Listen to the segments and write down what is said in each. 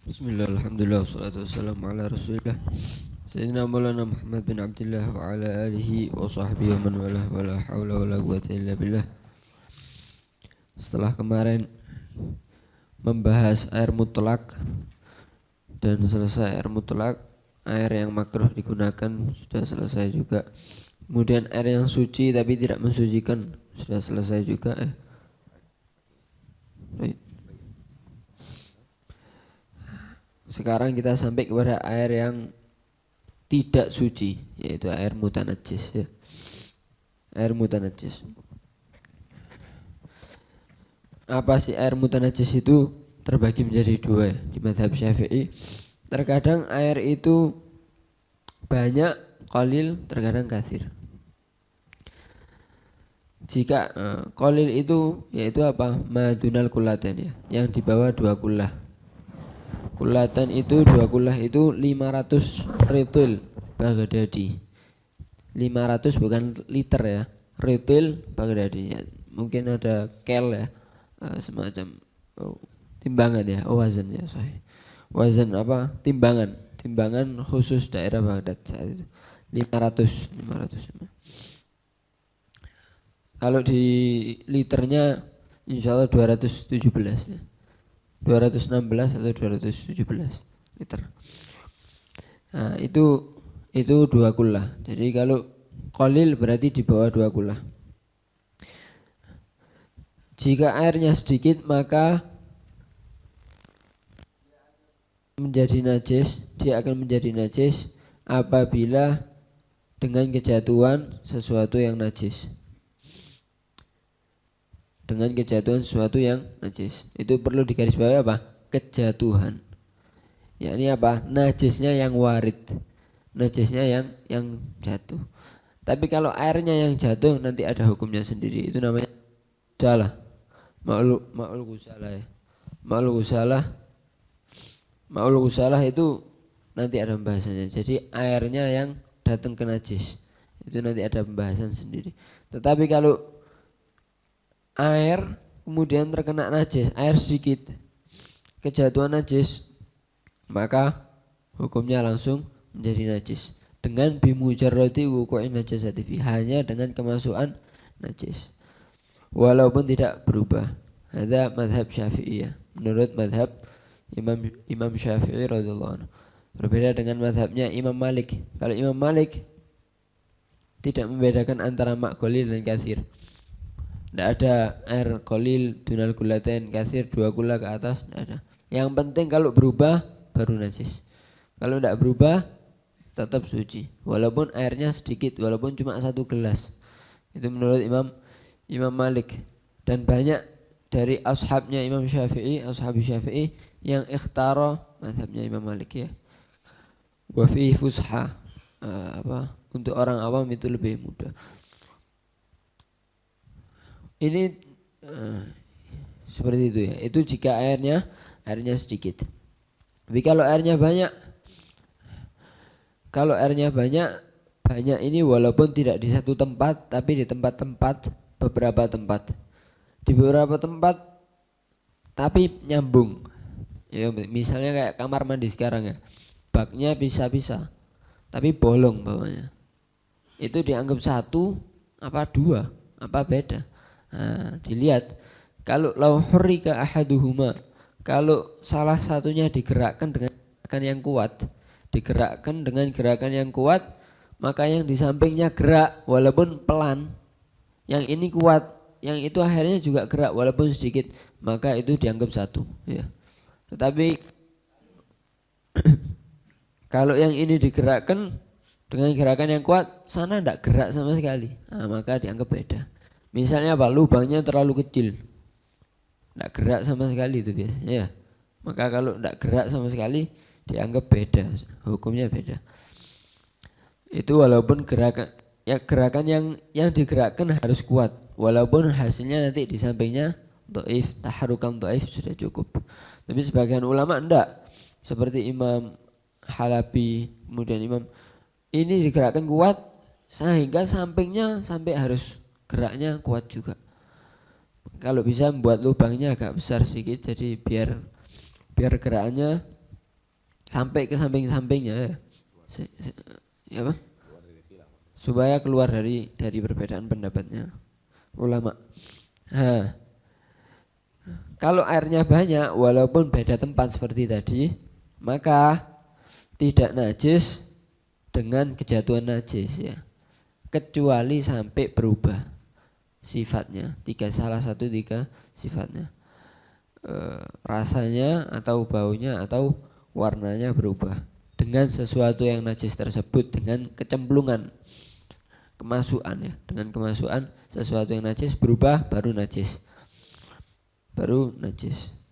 Bismillah, alhamdulillah, wassalatu wassalamu ala rasulillah Sayyidina Maulana Muhammad bin Abdullah wa ala alihi wa sahbihi wa man walah wa la hawla wa la quwwata illa billah. Setelah kemarin membahas air mutlak dan selesai air mutlak, air yang makruh digunakan sudah selesai juga. Kemudian air yang suci tapi tidak mensucikan sudah selesai juga. Baik. Sekarang kita sampai kepada air yang tidak suci, yaitu air mutanajjis ya. Air mutanajjis. Apa sih air mutanajjis itu? Terbagi menjadi dua ya, di mazhab Syafi'i. Terkadang air itu banyak, qalil, terkadang katsir. Jika qalil itu yaitu apa? Madunal kullatain ya, yang di bawah 2 kullah. Kullatan itu 2 kullah itu 500 ritil Baghdadi. 500 bukan liter ya, ritil Baghdadi ya. Mungkin ada kel ya, semacam timbangan ya, wazan ya, sahih. Wazan apa? Timbangan khusus daerah Baghdad saat itu. 500. Kalau di liternya insyaallah 217 ya. 216 atau 217 liter. Nah, itu 2 kullah. Jadi kalau qalil berarti di bawah 2 kullah. Jika airnya sedikit maka dia akan menjadi najis apabila dengan kejatuhan sesuatu yang najis. Dengan kejatuhan sesuatu yang najis. Itu perlu digarisbawahi apa? Kejatuhan. Yakni apa? Najisnya yang warid. Najisnya yang jatuh. Tapi kalau airnya yang jatuh nanti ada hukumnya sendiri. Itu namanya salah. Ma'ul gusalah ya. Ma'ul gusalah itu nanti ada pembahasannya. Jadi airnya yang datang ke najis. Itu nanti ada pembahasan sendiri. Tetapi kalau air kemudian terkena najis, air sedikit, kejatuhan najis, maka hukumnya langsung menjadi najis dengan bimujarrati wuqu'in najasati fi, hanya dengan kemasukan najis walaupun tidak berubah. Hadza mazhab Syafi'iyah, menurut mazhab Imam Syafi'i radhiyallahu anhu. Berbeda dengan mazhabnya Imam Malik. Kalau Imam Malik tidak membedakan antara mak qalil dan katsir. Tidak ada air qalil dunal kullatain, katsir 2 kullah ke atas, tidak ada. Yang penting kalau berubah baru najis. Kalau tidak berubah tetap suci, walaupun airnya sedikit, walaupun cuma 1 gelas. Itu menurut Imam Malik. Dan banyak dari ashabnya Imam Syafi'i, ashab Syafi'i yang ikhtara mazhabnya Imam Malik ya. Wa fi fusha, untuk orang awam itu lebih mudah. Ini seperti itu ya. Itu jika airnya sedikit. Tapi kalau airnya banyak ini walaupun tidak di satu tempat, tapi di beberapa tempat. Di beberapa tempat tapi nyambung. Ya, misalnya kayak kamar mandi sekarang ya. Baknya bisa-bisa, tapi bolong bawahnya. Itu dianggap 1 apa 2? Apa beda? Nah, dilihat kalau lau hurrika ahaduhuma, kalau salah satunya digerakkan dengan gerakan yang kuat, maka yang di sampingnya gerak walaupun pelan, yang ini kuat, yang itu akhirnya juga gerak walaupun sedikit, maka itu dianggap 1 ya. Tetapi kalau yang ini digerakkan dengan gerakan yang kuat, sana tidak gerak sama sekali, nah, maka dianggap beda. Misalnya apa? Lubangnya terlalu kecil, tidak gerak sama sekali itu biasanya ya. Maka kalau tidak gerak sama sekali dianggap beda, hukumnya beda. Itu walaupun gerakan yang digerakkan harus kuat, walaupun hasilnya nanti di sampingnya dhaif, taharukan dhaif sudah cukup. Tapi sebagian ulama enggak, seperti Imam Halabi, kemudian Imam ini digerakkan kuat sehingga sampingnya sampai harus geraknya kuat juga. Kalau bisa membuat lubangnya agak besar sedikit, jadi biar gerakannya sampai ke samping-sampingnya ya. Ya apa? Supaya keluar dari perbedaan pendapatnya ulama. Nah, kalau airnya banyak walaupun beda tempat seperti tadi, maka tidak najis dengan kejatuhan najis ya. Kecuali sampai berubah sifatnya, salah satu tiga sifatnya. Rasanya atau baunya atau warnanya berubah dengan sesuatu yang najis tersebut, dengan kecemplungan, kemasukan ya, dengan kemasukan sesuatu yang najis berubah baru najis.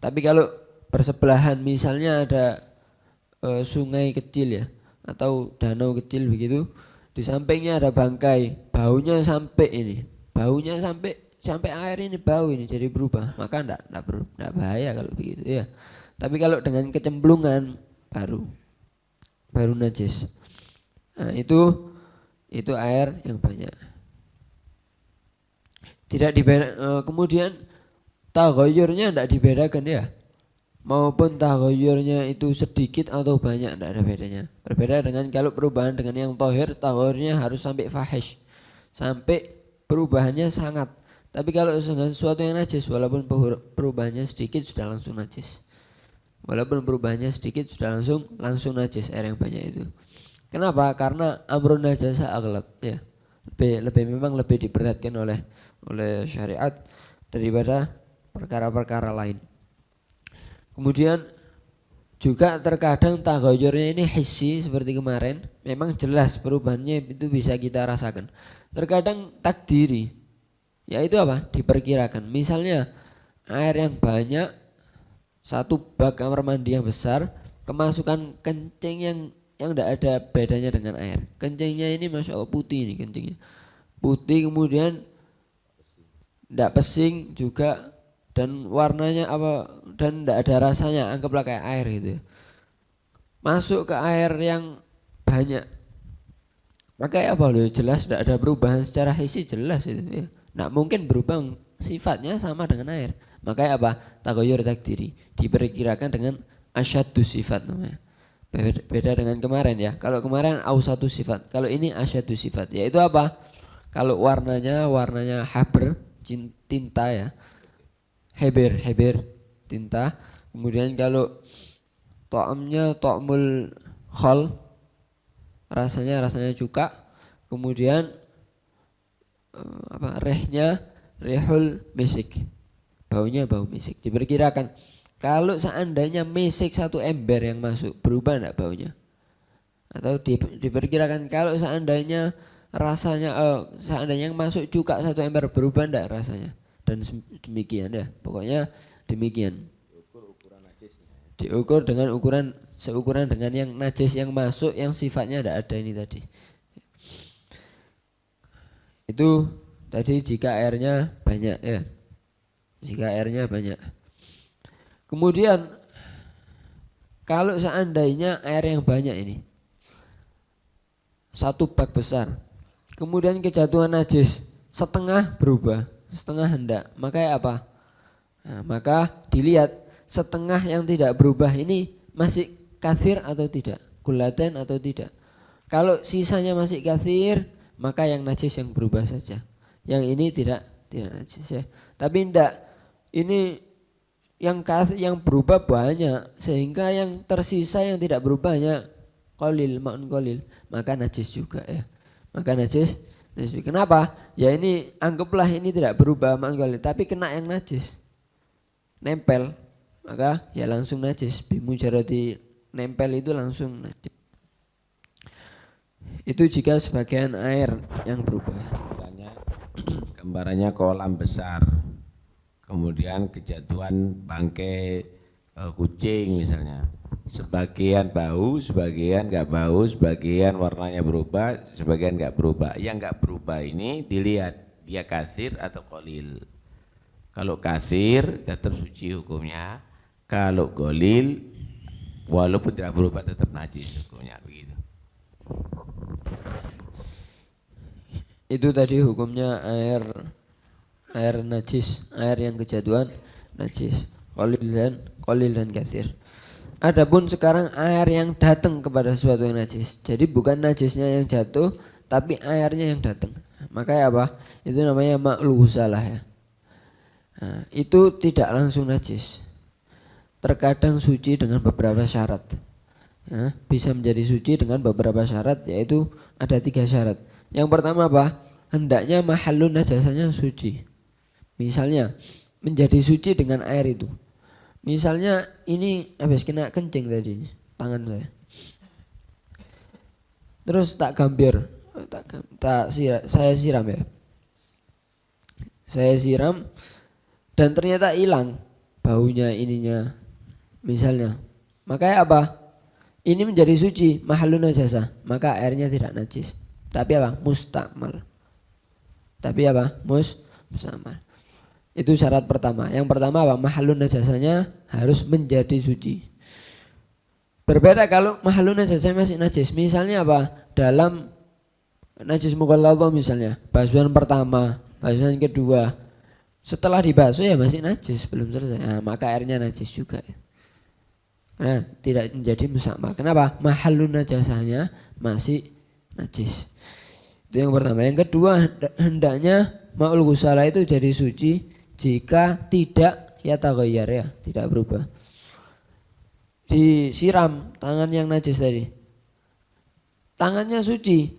Tapi kalau bersebelahan misalnya ada sungai kecil ya atau danau kecil begitu, di sampingnya ada bangkai, baunya sampai air ini bau ini jadi berubah, maka enggak bahaya kalau begitu ya. Tapi kalau dengan kecemplungan baru najis. Nah, itu air yang banyak. Tidak dibeda, kemudian taghayyurnya tidak dibedakan ya. Maupun taghayyurnya itu sedikit atau banyak tidak ada bedanya. Berbeda dengan kalau perubahan dengan yang tahir, taghayyurnya harus sampai fahish, sampai perubahannya sangat. Tapi kalau dengan sesuatu yang najis, walaupun perubahannya sedikit sudah langsung najis. Walaupun perubahannya sedikit sudah langsung najis air yang banyak itu. Kenapa? Karena amrun najasa aghlad ya. Memang lebih diberatkan oleh syariat daripada perkara-perkara lain. Kemudian juga terkadang taghayyurnya ini hissi seperti kemarin, memang jelas perubahannya itu bisa kita rasakan. Terkadang takdiri, yaitu apa? Diperkirakan. Misalnya air yang banyak, satu bak kamar mandi yang besar, kemasukan kencing yang tidak ada bedanya dengan air. Kencingnya ini masya Allah putih ini kencingnya, putih, kemudian tidak pesing juga, dan warnanya apa, dan tidak ada rasanya, anggaplah kayak air gitu ya. Masuk ke air yang banyak, maka apa loh, jelas tidak ada perubahan secara hissi, jelas itu ya. Tidak mungkin berubah sifatnya sama dengan air. Makanya apa? Taghayyur takdiri, diperkirakan dengan asyaddu sifat namanya. Beda dengan kemarin ya. Kalau kemarin ausatu sifat, kalau ini asyaddu sifat. Yaitu apa? Kalau warnanya habr, tinta ya. Heber tinta. Kemudian kalau ta'amnya ta'mul khal, rasanya cuka. Kemudian rehnya rehul misik, baunya bau misik. Diperkirakan kalau seandainya misik satu ember yang masuk, berubah enggak baunya? Atau diperkirakan kalau seandainya seandainya yang masuk cuka satu ember, berubah enggak rasanya? Dan demikian ya, pokoknya demikian. Diukur dengan seukuran dengan yang najis yang masuk, yang sifatnya enggak ada ini tadi. Itu tadi jika airnya banyak ya. Jika airnya banyak. Kemudian kalau seandainya air yang banyak ini, satu bak besar, kemudian kejatuhan najis, setengah berubah, setengah hendak, maka apa? Nah, maka dilihat setengah yang tidak berubah ini masih kathir atau tidak, gulaten atau tidak. Kalau sisanya masih kathir, maka yang najis yang berubah saja. Yang ini tidak najis ya. Tapi enggak, ini yang berubah banyak, sehingga yang tersisa yang tidak berubahnya ma'un qalil, maka najis juga ya. Maka najis. Kenapa? Ya ini anggaplah ini tidak berubah ma'un qalil, tapi kena yang najis, nempel, maka ya langsung najis. Bimujarati nempel itu langsung najis. Itu jika sebagian air yang berubah. Gambarannya kolam besar, kemudian kejatuhan bangkai kucing misalnya, sebagian bau, sebagian nggak bau, sebagian warnanya berubah, sebagian nggak berubah. Yang nggak berubah ini dilihat dia kathir atau qalil. Kalau kathir tetap suci hukumnya, kalau qalil walaupun tidak berubah tetap najis hukumnya, begitu. Itu tadi hukumnya air najis, air yang kejatuhan najis, qalil dan katsir. Adapun sekarang air yang datang kepada sesuatu yang najis. Jadi bukan najisnya yang jatuh, tapi airnya yang datang. Makanya apa? Itu namanya ma'ul ghusalah ya. Nah, itu tidak langsung najis. Terkadang suci dengan beberapa syarat. Ya, bisa menjadi suci dengan beberapa syarat, yaitu ada 3 syarat. Yang pertama apa? Hendaknya mahallun najasanya suci. Misalnya menjadi suci dengan air itu. Misalnya ini habis kena kencing tadi tangan saya. Terus tak gambir, saya siram ya. Saya siram dan ternyata hilang baunya ininya. Misalnya. Makanya apa? Ini menjadi suci, mahallun najasah, maka airnya tidak najis. Tapi apa? Mustakmal. Tapi apa? Mustakmal. Itu syarat pertama. Yang pertama apa? Mahallun najasahnya harus menjadi suci. Berbeda kalau mahallun najasahnya masih najis. Misalnya apa? Dalam najis mughalladhah misalnya, basuhan pertama, basuhan kedua, setelah dibasuh ya masih najis, belum selesai. Nah, maka airnya najis juga. Nah, tidak menjadi mustakmal. Kenapa? Mahallun najasahnya masih najis. Itu yang pertama. Yang kedua, hendaknya ma'ul ghusalah itu jadi suci jika tidak yataghayyar ya, tidak berubah. Disiram tangan yang najis tadi. Tangannya suci,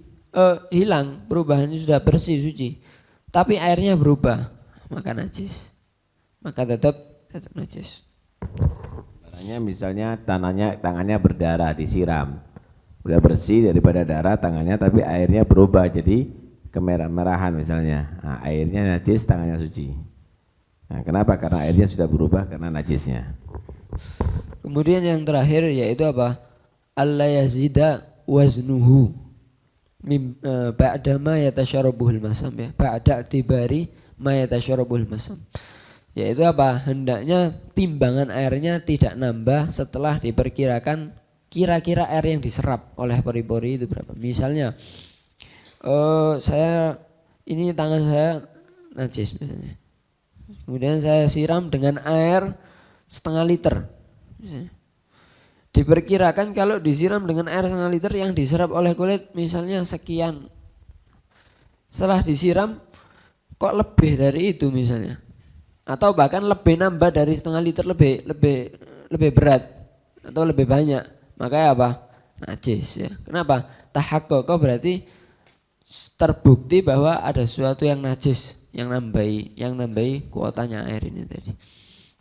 hilang, perubahannya sudah bersih suci. Tapi airnya berubah, maka najis. Maka tetap najis. Misalnya tangannya berdarah disiram. Udah bersih daripada darah tangannya, tapi airnya berubah jadi kemerah-merahan misalnya. Nah, airnya najis, tangannya suci. Nah, kenapa? Karena airnya sudah berubah karena najisnya. Kemudian yang terakhir yaitu apa? Alla yazida waznuhu ba'da ma yatasyarabuhul masam ya. Ba'da tibari ma yatasyarabuhul masam. Yaitu apa? Hendaknya timbangan airnya tidak nambah setelah diperkirakan kira-kira air yang diserap oleh pori-pori itu berapa. Misalnya ini tangan saya najis misalnya. Kemudian saya siram dengan air setengah liter. Diperkirakan kalau disiram dengan air setengah liter yang diserap oleh kulit misalnya sekian. Setelah disiram kok lebih dari itu misalnya. Atau bahkan lebih nambah dari setengah liter, lebih berat atau lebih banyak. Makanya apa? Najis ya. Kenapa? Tahaqqaqa berarti terbukti bahwa ada sesuatu yang najis yang nambahi kuotanya air ini tadi.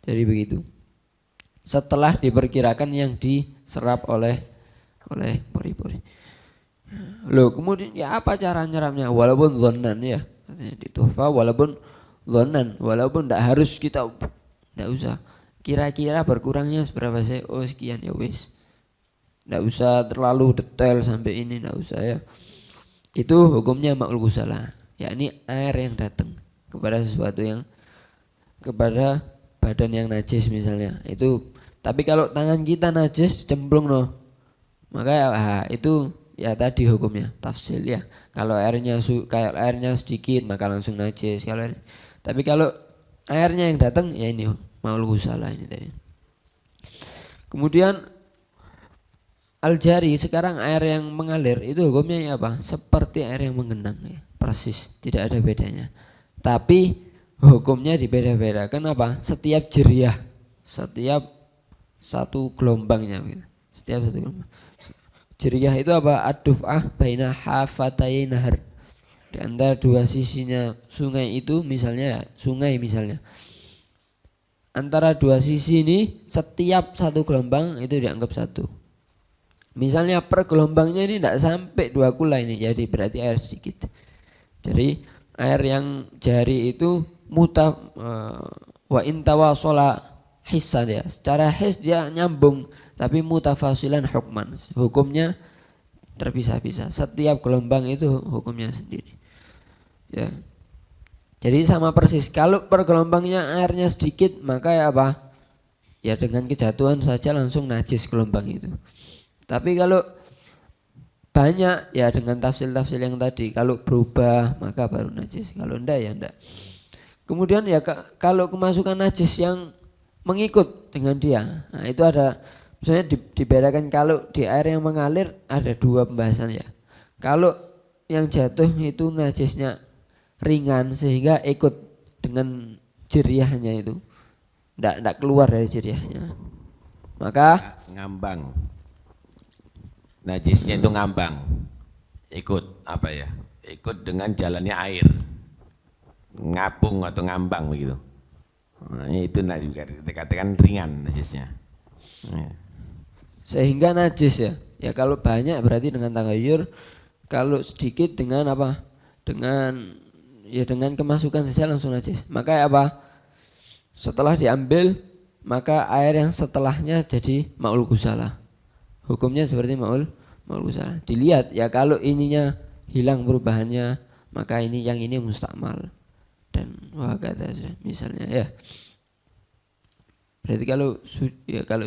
Jadi begitu. Setelah diperkirakan yang diserap oleh pori-pori. Loh, kemudian ya apa cara nyeramnya? Walaupun dhannan ya. Katanya di Tuhfa walaupun dhannan, walaupun tidak harus kita tidak usah. Kira-kira berkurangnya seberapa sih? Oh sekian ya wis. Tidak usah terlalu detail sampai ini, tidak usah ya. Itu hukumnya ma'ul ghusalah, yakni air yang datang kepada sesuatu yang kepada badan yang najis misalnya. Itu tapi kalau tangan kita najis cemplung maka itu ya tadi hukumnya tafsil ya. Kalau airnya sedikit maka langsung najis. Tapi kalau airnya yang datang ya ini ma'ul ghusalah ini tadi. Kemudian al-jari sekarang air yang mengalir itu hukumnya ya apa? Seperti air yang menggenang ya, persis, tidak ada bedanya. Tapi hukumnya dibeda-beda. Kenapa? Setiap jeriah, setiap satu gelombangnya gitu. Setiap satu gelombang. Jeriah itu apa? Ad-duf'ah baina hafatay nahar. Di antara dua sisinya sungai itu misalnya sungai misalnya. Antara dua sisi ini setiap satu gelombang itu dianggap satu. Misalnya per gelombangnya ini tidak sampai 2 kula ini, jadi berarti air sedikit. Jadi air yang jari itu wa intawasala hissan ya. Secara his dia nyambung, tapi mutafasilan hukman. Hukumnya terpisah-pisah. Setiap gelombang itu hukumnya sendiri. Ya. Jadi sama persis. Kalau per gelombangnya airnya sedikit, maka ya apa? Ya dengan kejatuhan saja langsung najis gelombang itu. Tapi kalau banyak ya dengan tafsil-tafsil yang tadi, kalau berubah maka baru najis, kalau enggak ya enggak. Kemudian ya kalau kemasukan najis yang mengikut dengan dia, nah itu ada Misalnya dibedakan kalau di air yang mengalir ada dua pembahasan ya. Kalau yang jatuh itu najisnya ringan sehingga ikut dengan jeriahnya itu, ndak keluar dari jeriahnya, maka ngambang. Najisnya itu ngambang, ikut apa ya? Ikut dengan jalannya air, ngapung atau ngambang begitu. Nah, itu dikatakan ringan najisnya. Ya. Sehingga najis ya. Ya kalau banyak berarti dengan tagayyur, kalau sedikit dengan apa? Dengan kemasukan saja langsung najis. Maka apa? Setelah diambil maka air yang setelahnya jadi ma'ul ghusalah. Hukumnya seperti ma'ul ghusalah. Dilihat ya kalau ininya hilang perubahannya, maka yang ini mustakmal. Dan kata misalnya ya. Berarti kalau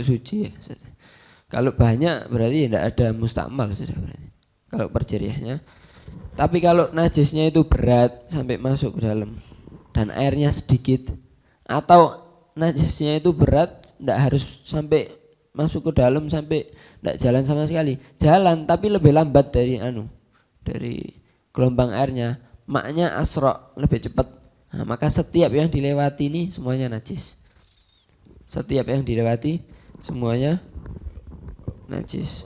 suci ya. Kalau banyak berarti tidak ada mustakmal sudah berarti. Kalau perjeriahnya. Tapi kalau najisnya itu berat sampai masuk ke dalam dan airnya sedikit, atau najisnya itu berat tidak harus sampai masuk ke dalam sampai tidak jalan sama sekali. Jalan tapi lebih lambat dari gelombang airnya. Maknya asra, lebih cepat. Nah, maka setiap yang dilewati ini semuanya najis. Setiap yang dilewati semuanya najis.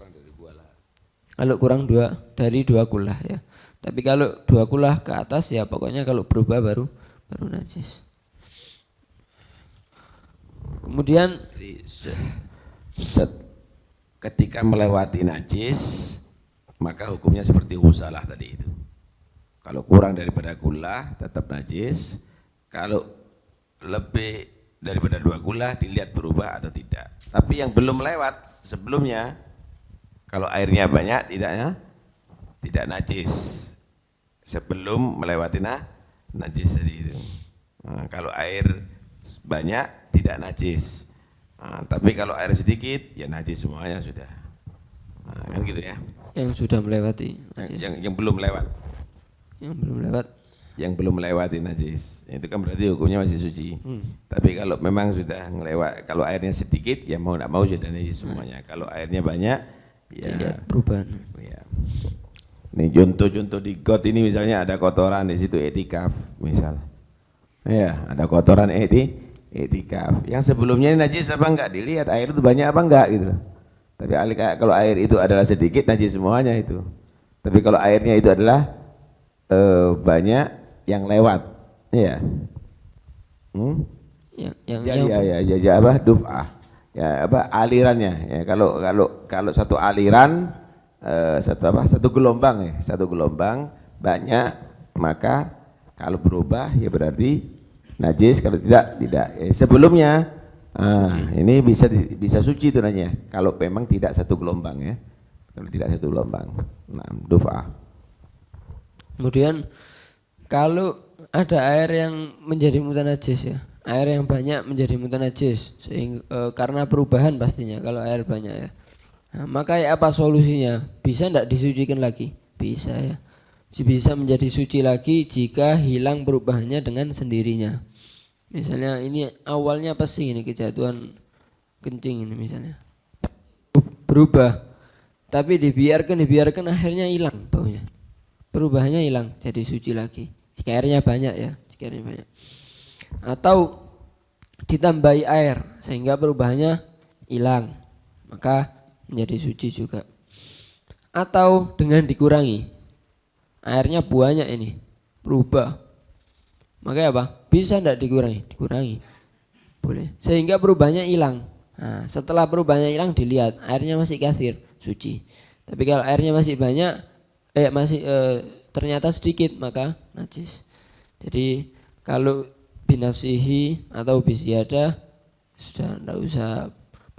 Kalau kurang dari dua kulah ya. Tapi kalau 2 kulah ke atas ya pokoknya kalau berubah baru najis. Kemudian ketika melewati najis maka hukumnya seperti ghusalah tadi itu. Kalau kurang daripada kulah tetap najis. Kalau lebih daripada 2 kulah dilihat berubah atau tidak. Tapi yang belum lewat sebelumnya, kalau airnya banyak tidak najis sebelum melewati najis tadi itu. Nah, kalau air banyak tidak najis. Nah, tapi kalau air sedikit ya najis semuanya sudah. Nah, kan gitu ya. Yang sudah melewati najis. Yang belum lewat. Yang belum melewati najis. Itu kan berarti hukumnya masih suci. Tapi kalau memang sudah ngelewat, kalau airnya sedikit ya mau tidak mau sudah najis semuanya. Kalau airnya banyak ya perubahan. Ya. Nih contoh-contoh di got ini misalnya ada kotoran di situ etikaf misal. Ya, ada kotoran etikaf. Yang sebelumnya ini najis apa enggak dilihat air itu banyak apa enggak gitu. Tapi kalau air itu adalah sedikit najis semuanya itu. Tapi kalau airnya itu adalah banyak yang lewat. Ya. Ya apa duf'ah. Ya apa alirannya. Ya kalau satu aliran satu gelombang banyak, maka kalau berubah ya berarti najis, kalau tidak. Sebelumnya ini bisa suci itu nanya kalau memang tidak satu gelombang ya. Kalau tidak satu gelombang. Nah, duf'ah. Kemudian kalau ada air yang menjadi mutanajis ya, air yang banyak menjadi mutanajis sehingga karena perubahan pastinya kalau air banyak ya. Nah, maka ya apa solusinya? Bisa tidak disucikan lagi? Bisa ya. Bisa menjadi suci lagi jika hilang perubahannya dengan sendirinya. Misalnya ini awalnya pasti ini kejatuhan kencing ini misalnya. Berubah. Tapi dibiarkan akhirnya hilang baunya. Perubahannya hilang jadi suci lagi. Jika airnya banyak ya, Atau ditambahi air sehingga perubahannya hilang. Maka menjadi suci juga. Atau dengan dikurangi, airnya banyak ini berubah, maka apa? Bisa tidak dikurangi, boleh, sehingga perubahannya hilang. Nah, setelah perubahannya hilang dilihat airnya masih kathir, suci. Tapi kalau airnya masih banyak, ternyata sedikit, maka najis. Jadi kalau binafsihi atau biziyadah sudah tidak usah.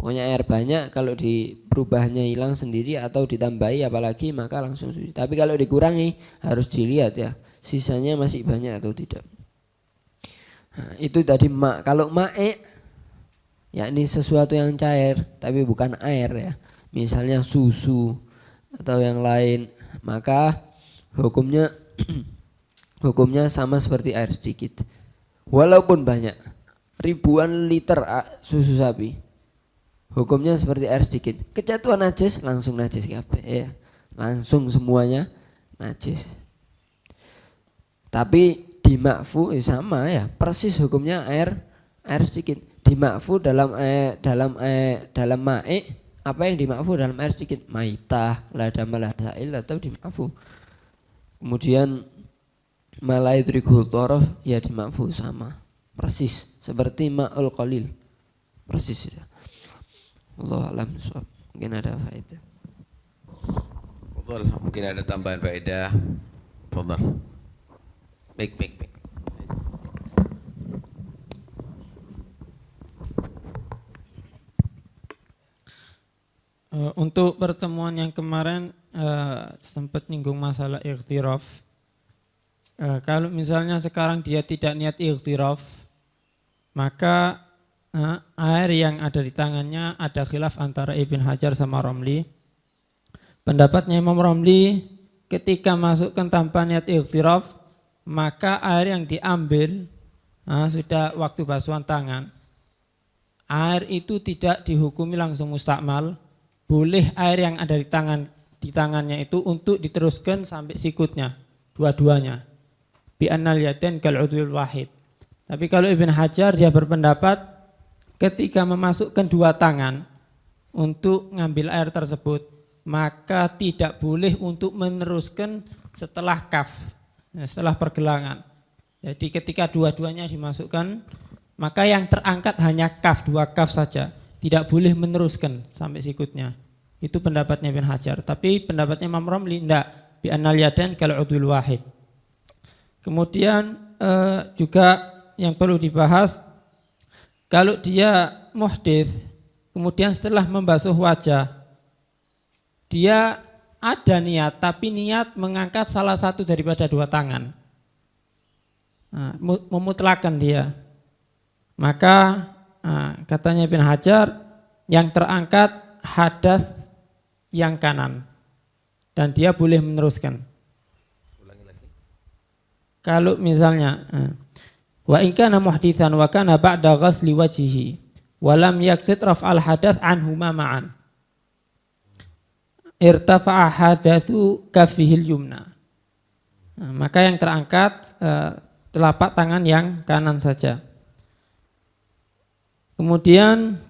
Pokoknya air banyak, kalau di perubahannya hilang sendiri atau ditambahi apalagi maka langsung suci. Tapi kalau dikurangi harus dilihat ya, sisanya masih banyak atau tidak. Nah, itu tadi Kalau ma'e, yakni sesuatu yang cair tapi bukan air ya, misalnya susu atau yang lain, maka hukumnya sama seperti air sedikit. Walaupun banyak, ribuan liter susu sapi, hukumnya seperti air sedikit. Kejatuhan najis langsung najis kabeh ya. Langsung semuanya najis. Tapi di makfu sama ya, persis hukumnya air sedikit. Di makfu dalam mae, apa yang dimakfu dalam air sedikit? Maitah, lada malasail atau di makfu. Kemudian malaidrikul torof ya di makfu sama. Persis seperti ma'ul qalil. Persis sudah. Allah alam suwab. Mungkin ada faedah. Betul, mungkin ada tambahan faedah. Betul. Baik. Untuk pertemuan yang kemarin sempat nyinggung masalah ightiraf. Kalau misalnya sekarang dia tidak niat ightiraf, maka air yang ada di tangannya ada khilaf antara Ibn Hajar sama Romli. Pendapatnya Imam Romli, ketika masukkan tanpa niat ightiraf, maka air yang diambil sudah waktu basuhan tangan, air itu tidak dihukumi langsung mustakmal. Boleh air yang ada di tangannya itu untuk diteruskan sampai sikutnya, dua-duanya. Bi annal yadain kal udwil wahid. Tapi kalau Ibn Hajar dia berpendapat ketika memasukkan dua tangan untuk ngambil air tersebut, maka tidak boleh untuk meneruskan setelah kaf, setelah pergelangan. Jadi ketika dua-duanya dimasukkan, maka yang terangkat hanya kaf, dua kaf saja. Tidak boleh meneruskan sampai sikutnya. Itu pendapatnya Ibn Hajar. Tapi pendapatnya Imam Romli tidak. Bi annal yadain kal udwil wahid. Kemudian juga yang perlu dibahas, kalau dia muhdits, kemudian setelah membasuh wajah, dia ada niat, tapi niat mengangkat salah satu daripada dua tangan, memutlakan dia. Maka katanya Ibn Hajar, yang terangkat hadas yang kanan dan dia boleh meneruskan. Kalau misalnya wa in kana muhditsan wa kana ba'da ghasli wajhihi wa lam yaqsid raf'al hadath anhuma ma'an, irtafa'a hadatsu kaffihil yumna. Maka yang terangkat telapak tangan yang kanan saja. Kemudian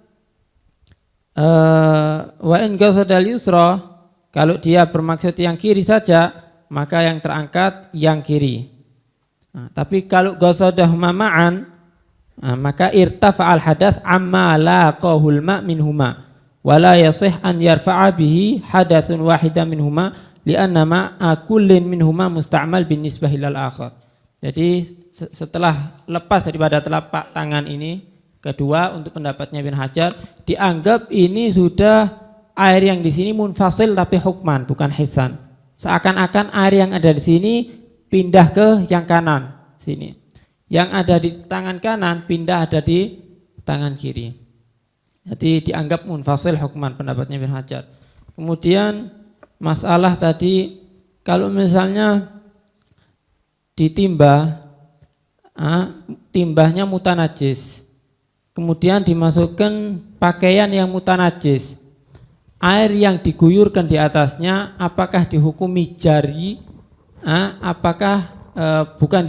wa in qasadal yusra, kalau dia bermaksud yang kiri saja, maka yang terangkat yang kiri. Tapi kalau qasadahuma ma'an, maka irtafa'al hadath amma laqahul ma' minhuma wa la yasih an yarfa'a bihi hadathun wahidan minhuma li'anna ma'a kullin minhuma musta'mal bin nisbah ilal akhar. Jadi setelah lepas daripada telapak tangan ini, kedua untuk pendapatnya Ibn Hajar, dianggap ini sudah air yang di sini munfasil tapi hukman, bukan hisan. Seakan-akan air yang ada di sini pindah ke yang kanan sini. Yang ada di tangan kanan pindah ada di tangan kiri. Jadi dianggap munfasil hukman pendapatnya Ibn Hajar. Kemudian masalah tadi, kalau misalnya ditimba, timbahnya mutanajis, kemudian dimasukkan pakaian yang mutanajis, air yang diguyurkan di atasnya apakah dihukumi jari, apakah bukan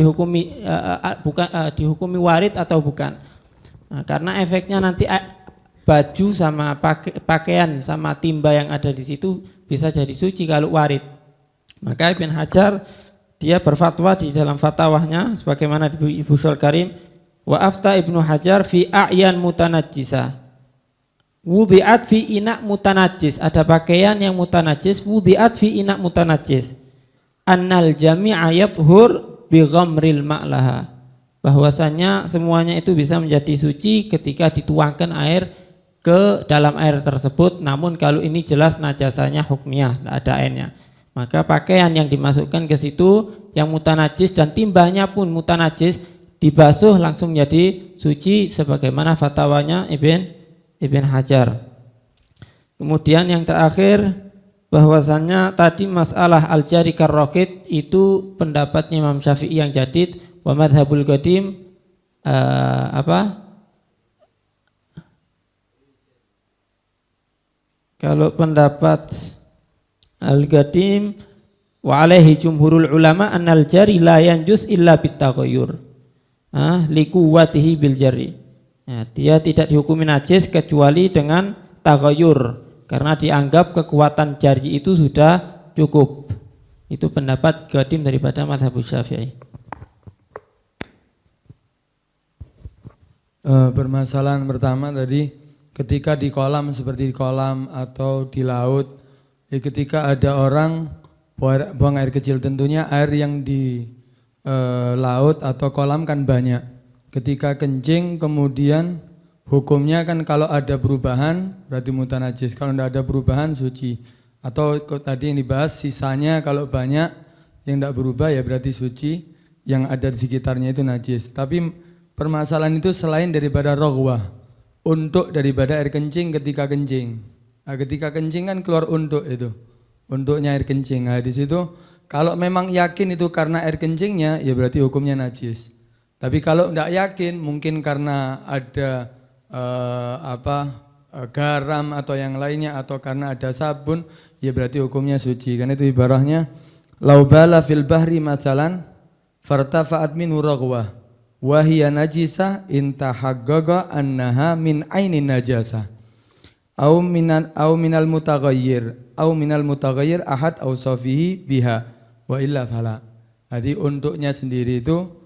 dihukumi warid atau bukan? Karena efeknya nanti baju sama pakaian sama timba yang ada di situ bisa jadi suci kalau warid. Maka Ibn Hajar dia berfatwa di dalam fatwanya sebagaimana di Bushul Karim, wa afta Ibnu Hajar fi a'yan mutanajjisa wudi'at fi ina' mutanajjis, ada pakaian yang mutanajjis wudi'at fi ina' mutanajjis annal jami'a yathur bi ghamril ma'laha, bahwasanya semuanya itu bisa menjadi suci ketika dituangkan air ke dalam air tersebut, namun kalau ini jelas najasanya hukmiyah, tidak ada airnya, maka pakaian yang dimasukkan ke situ yang mutanajis dan timbanya pun mutanajis dibasuh langsung jadi suci sebagaimana fatwanya Ibn Hajar. Kemudian yang terakhir, bahwasannya tadi masalah al-jari karrokit itu pendapatnya Imam Syafi'i yang jadid, wa madhabul qadim, Kalau pendapat Al-Qadim wa alaihi jumhurul ulama annal jari la yanjus illa bitaghayyur. Liquwatihi bil jari. Ya, dia tidak dihukumi najis kecuali dengan taghayyur karena dianggap kekuatan jari itu sudah cukup. Itu pendapat Qadim daripada mazhab Syafi'i. Permasalahan pertama tadi ketika di kolam seperti di kolam atau di laut, ketika ada orang buang air kecil, tentunya air yang di laut atau kolam kan banyak. Ketika kencing kemudian hukumnya kan kalau ada perubahan berarti mutanajis, kalau tidak ada perubahan suci. Atau tadi yang dibahas sisanya kalau banyak yang tidak berubah ya berarti suci, yang ada di sekitarnya itu najis. Tapi permasalahan itu selain daripada roghwah, untuk daripada air kencing ketika kencing. Nah, ketika kencing kan keluar untuk itu, untuknya air kencing. Nah, di situ kalau memang yakin itu karena air kencingnya, ya berarti hukumnya najis. Tapi kalau tidak yakin, mungkin karena ada garam atau yang lainnya, atau karena ada sabun, ya berarti hukumnya suci. Karena itu ibarahnya, laubala fil bahri mathalan, fartafa'at minhu raghwah, wahiya najisah intahaggaga annaha min ainin najasah au minal mutaghayyir ahad awsafihi biha wa illa fala. Jadi untuknya sendiri itu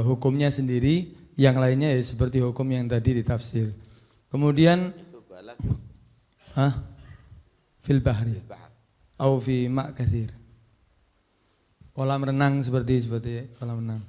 hukumnya sendiri, yang lainnya ya seperti hukum yang tadi ditafsir. Kemudian fil bahri au fi ma' katsir, kolam renang seperti kolam renang.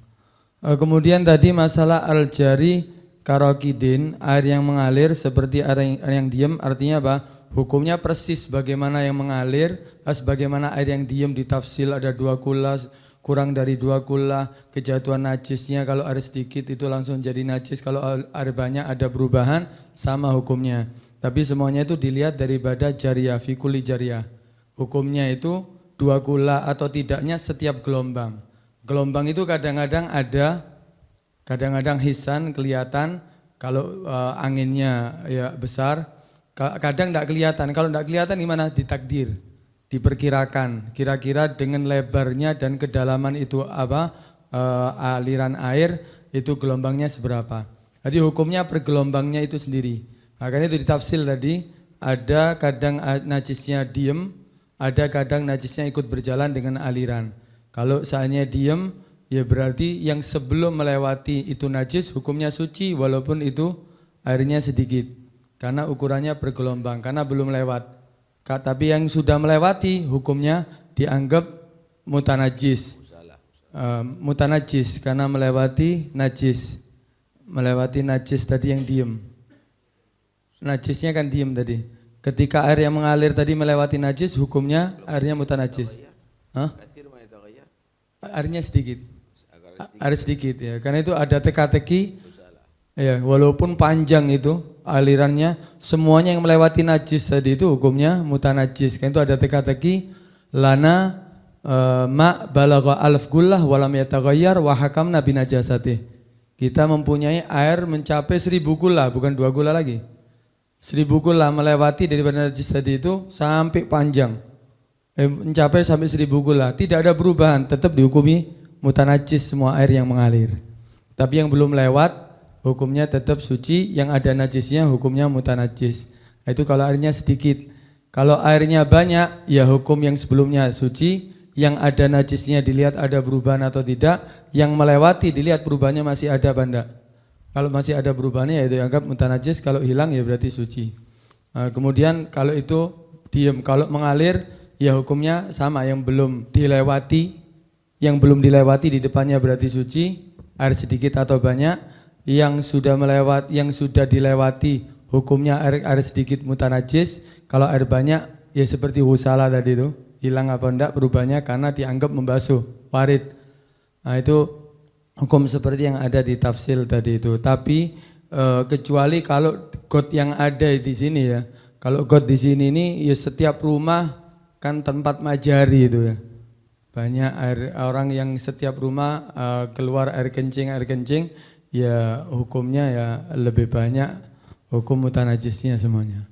Kemudian tadi masalah al-jari karokidin, air yang mengalir seperti air yang diam, artinya apa? Hukumnya persis bagaimana yang mengalir, sebagaimana air yang diam ditafsil ada 2 kula, kurang dari 2 kula, kejatuhan najisnya kalau air sedikit itu langsung jadi najis, kalau air banyak ada perubahan, sama hukumnya. Tapi semuanya itu dilihat daripada jariyah, fikuli jariyah. Hukumnya itu 2 kula atau tidaknya setiap gelombang. Gelombang itu kadang-kadang ada, kadang-kadang hisan kelihatan kalau anginnya ya besar, kadang tidak kelihatan. Kalau tidak kelihatan gimana? Ditakdir, diperkirakan kira-kira dengan lebarnya dan kedalaman itu apa, aliran air itu gelombangnya seberapa. Jadi hukumnya per gelombangnya itu sendiri. Makanya itu ditafsir tadi, ada kadang najisnya diem, ada kadang najisnya ikut berjalan dengan aliran. Kalau seandainya diem, ya berarti yang sebelum melewati itu najis, hukumnya suci walaupun itu airnya sedikit. Karena ukurannya bergelombang, karena belum lewat. Tapi yang sudah melewati, hukumnya dianggap mutanajis. Mutanajis, karena melewati najis. Melewati najis tadi yang diem. Najisnya kan diem tadi. Ketika air yang mengalir tadi melewati najis, hukumnya airnya mutanajis. Airnya sedikit. Air sedikit ya. Karena itu ada teka-teki. Ya, walaupun panjang itu alirannya, semuanya yang melewati najis tadi itu hukumnya mutanajis. Karena itu ada teka-teki, lana ma balagha alf gullah walam yataghayyar wa hakamna binajasatih. Kita mempunyai air mencapai 1000 gula, bukan 2 gula lagi. 1000 gula melewati daripada najis tadi itu sampai panjang. Mencapai sampai 1000 gula, tidak ada perubahan, tetap dihukumi mutanajis semua air yang mengalir. Tapi yang belum lewat, hukumnya tetap suci, yang ada najisnya hukumnya mutanajis. Itu kalau airnya sedikit. Kalau airnya banyak, ya hukum yang sebelumnya suci, yang ada najisnya dilihat ada perubahan atau tidak, yang melewati dilihat perubahannya masih ada apa enggak. Kalau masih ada perubahannya ya itu dianggap mutanajis, kalau hilang ya berarti suci. Kemudian kalau itu diam, kalau mengalir ya hukumnya sama, yang belum dilewati, di depannya berarti suci, air sedikit atau banyak, yang sudah dilewati hukumnya air sedikit mutanajis, kalau air banyak ya seperti husala tadi itu, hilang apa enggak perubahannya karena dianggap membasuh, warid. Nah itu hukum seperti yang ada di tafsir tadi itu. Tapi kecuali kalau got yang ada di sini ya, kalau got di sini ini ya setiap rumah kan tempat majari itu ya. Banyak air, orang yang setiap rumah keluar air kencing ya hukumnya ya lebih banyak hukum mutanajisnya semuanya.